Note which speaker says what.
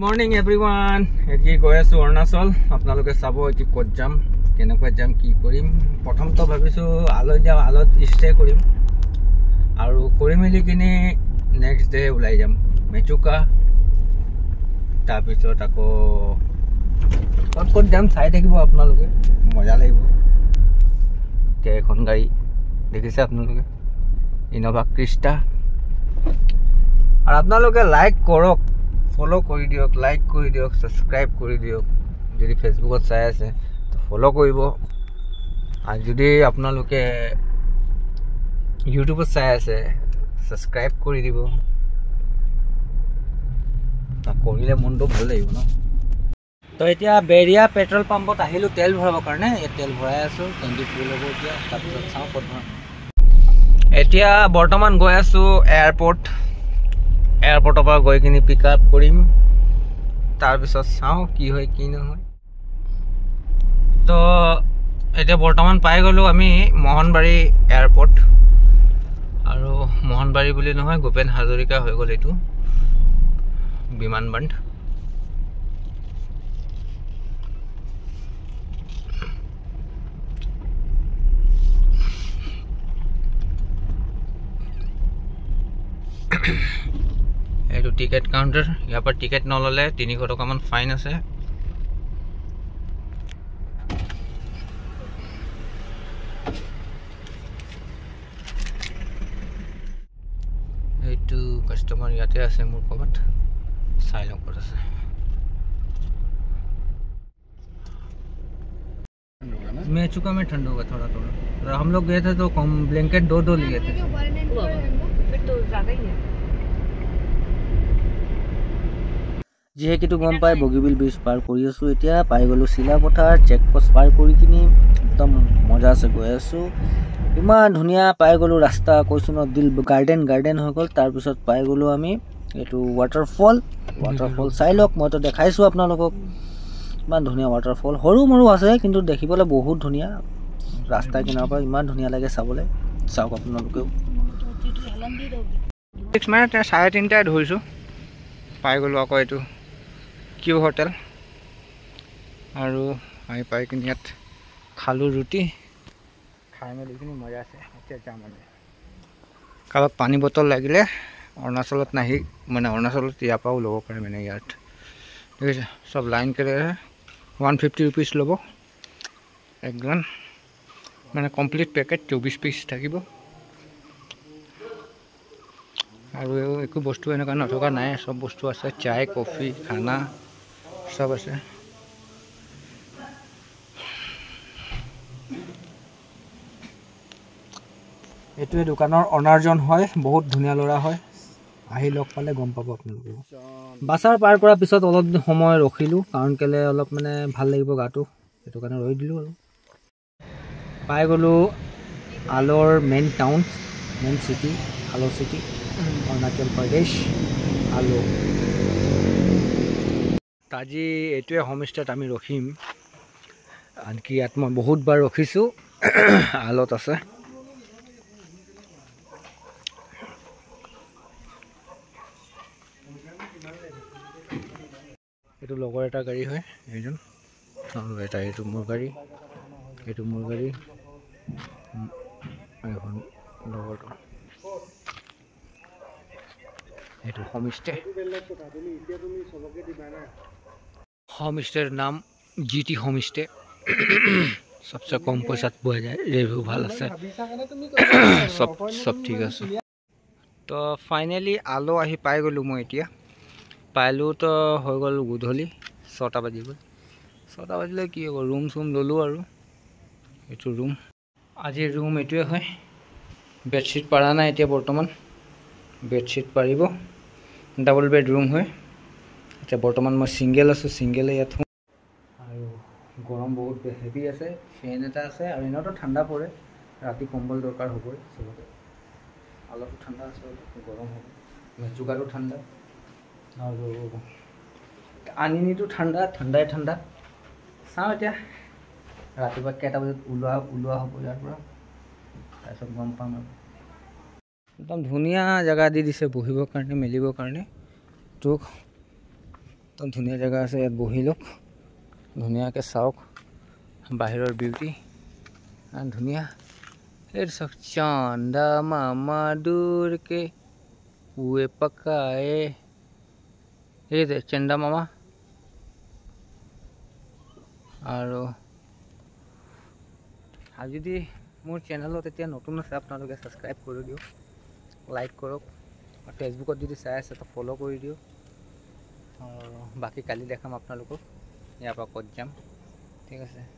Speaker 1: Morning everyone এটি গৈ আছোঁ অৰুণাচল আপোনালোকে চাব এটি ক'ত যাম কেনেকৈ যাম কি কৰিম প্ৰথমটো ভাবিছোঁ আলত যাম আলত ষ্টে কৰিম আৰু কৰি মেলি কিনি নেক্সট ডে ওলাই যাম মেচুকা তাৰপিছত আকৌ ক'ত যাম চাই থাকিব আপোনালোকে মজা লাগিব এতিয়া এখন গাড়ী দেখিছে আপোনালোকে ইন'ভা ক্ৰিষ্টা আৰু আপোনালোকে লাইক কৰক ফলো কৰি দিয়ক লাইক কৰি দিয়ক সাবস্ক্ৰাইব কৰি দিয়ক যদি ফেচবুকত চাই আছে তো ফলো কৰিব আৰু যদি আপোনালোকে ইউটিউবত চাই আছে সাবস্ক্ৰাইব কৰি দিব কৰিলে মনটো ভাল লাগিব ন তো এতিয়া বেৰিয়া পেট্ৰল পাম্পত আহিলোঁ তেল ভৰাবৰ কাৰণে ইয়াত তেল ভৰাই আছোঁ টেংকি ফুল হ'ব এতিয়া তাৰপিছত চাওঁ ক'ত ভৰাম এতিয়া বৰ্তমান গৈ আছোঁ এয়াৰপৰ্টৰ পৰা গৈ কিনি পিক আপ কৰিম তাৰপিছত চাওঁ কি হয় কি নহয় তো এতিয়া বৰ্তমান পাই গ'লোঁ আমি মোহনবাৰী এয়াৰপৰ্ট আৰু মোহনবাৰী বুলি নহয় ভূপেন হাজৰিকা হৈ গ'ল এইটো বিমানবন্দৰ এইটো টিকেট কাউণ্টাৰ ইয়াৰ পৰা টিকেট নল'লে 300 টকামান ফাইন আছে এইটো কাষ্টমাৰ ইয়াতে আছে মোৰ ক'ৰবাত চাই লওঁ ক'ত আছে मेचुका में ठंड होगा थोड़ा थोड़ा हम लोग गए थे तो कम ब्लैंकेट दो लिए थे
Speaker 2: फिर तो ज़्यादा ही है
Speaker 1: যিহেতু গম পাই বগীবিল ব্ৰিজ পাৰ কৰি আছোঁ এতিয়া পাই গ'লোঁ চিলাপথাৰ চেকপোষ্ট পাৰ কৰি কিনি একদম মজা আছে গৈ আছোঁ ইমান ধুনীয়া পাই গ'লোঁ ৰাস্তা কৈছোঁ ন দিল গাৰ্ডেন হৈ গ'ল তাৰপিছত পাই গ'লোঁ আমি এইটো ৱাটাৰফল চাই লওক মইতো দেখাইছোঁ আপোনালোকক ইমান ধুনীয়া ৱাটাৰফল সৰু মৰু আছে কিন্তু দেখিবলৈ বহুত ধুনীয়া ৰাস্তা কিনাৰৰ পৰা ইমান ধুনীয়া লাগে চাবলৈ চাওক আপোনালোকেও মানে 3:30 ধৰিছোঁ পাই গ'লোঁ আকৌ এইটো কিউ হোটেল আৰু আমি পাই কিনি ইয়াত খালোঁ ৰুটি খাই মেলি কিনি মজা আছে এতিয়া যাম মানে কাৰোবাক পানী বটল লাগিলে অৰুণাচলত নাহি মানে অৰুণাচলত ইয়াৰ পৰাও ল'ব পাৰে মানে ইয়াত ঠিক আছে চব লাইন কৰি 150 रुपीस ল'ব একজন মানে কমপ্লিট পেকেট 24 পিচ থাকিব আৰু একো বস্তু এনেকুৱা নথকা নাই সব বস্তু আছে চাই কফি খানা সব আছে এইটোৱে দোকানৰ অনাৰজন হয় বহুত ধুনীয়া ল'ৰা হয় আহি লগ পালে গম পাব আপোনালোকে বাছাৰ পাৰ কৰাৰ পিছত অলপ সময় ৰখিলোঁ কাৰণ কেলে অলপ মানে ভাল লাগিব গাটো সেইটো কাৰণে ৰৈ দিলোঁ আৰু পাই গ'লোঁ আলৰ মেইন টাউন মেইন চিটি আলো চিটি অৰুণাচল প্ৰদেশ আলো আজি এইটোৱে হোমষ্টেত আমি ৰখিম আনকি ইয়াত মই বহুতবাৰ ৰখিছোঁ আলত আছে এইটো লগৰ এটা গাড়ী হয় এইজন আৰু এটা এইটো মোৰ গাড়ী এখন লগৰটো এইটো হোমষ্টেৰ নাম GT হোমষ্টে সবচে কম পইচাত পোৱা যায় ৰিভিউ ভাল আছে সব ঠিক আছে তো ফাইনেলি আলো আহি পাই গ'লোঁ মই এতিয়া পাইলোঁ তো হৈ গ'ল গধূলি 6টা বাজি গ'ল 6টা বাজিলে কি হ'ব ৰুম চুম ল'লোঁ আৰু এইটো ৰুম আজিৰ ৰুম এইটোৱে হয় বেডশ্বীট পাৰা নাই এতিয়া বৰ্তমান বেডশ্বীট পাৰিব ডাবল বেড ৰুম হয় এতিয়া বৰ্তমান মই ছিংগেল আছোঁ ছিংগেলে ইয়াত আৰু গৰম বহুত হেভি আছে ফেন এটা আছে আৰু এনেওতো ঠাণ্ডা পৰে ৰাতি কম্বল দৰকাৰ হ'বই চবতে অলপ ঠাণ্ডা আছে গৰম হ'ব মেচুকাটো ঠাণ্ডা আৰু আনিনিটো ঠাণ্ডাই চাওঁ এতিয়া ৰাতিপুৱা কেইটা বজাত ওলোৱা হ'ব ইয়াৰ পৰা তাৰপিছত গম পাম আৰু একদম ধুনীয়া জেগা দি দিছে বহিবৰ কাৰণে মেলিবৰ কাৰণে তো একদম ধুনীয়া জেগা আছে, ইয়াত বহি লওক, ধুনীয়াকৈ চাওক বাহিৰৰ বিউটি, ধুনীয়া। এইটো চাওক, চান্দা মামা দূৰকে উৱে পকায়ে, এই যে চেন্দা মামা। আৰু যদি মোৰ চেনেলত এতিয়া নতুন আছে আপোনালোকে ছাবস্ক্ৰাইব কৰি দিয়ক, লাইক কৰক, আৰু ফেচবুকত যদি চাই আছে তো ফ'ল' কৰি দিয়ক। আৰু বাকী কালি দেখাম আপোনালোকক ইয়াৰ পৰা ক'ত যাম, ঠিক আছে।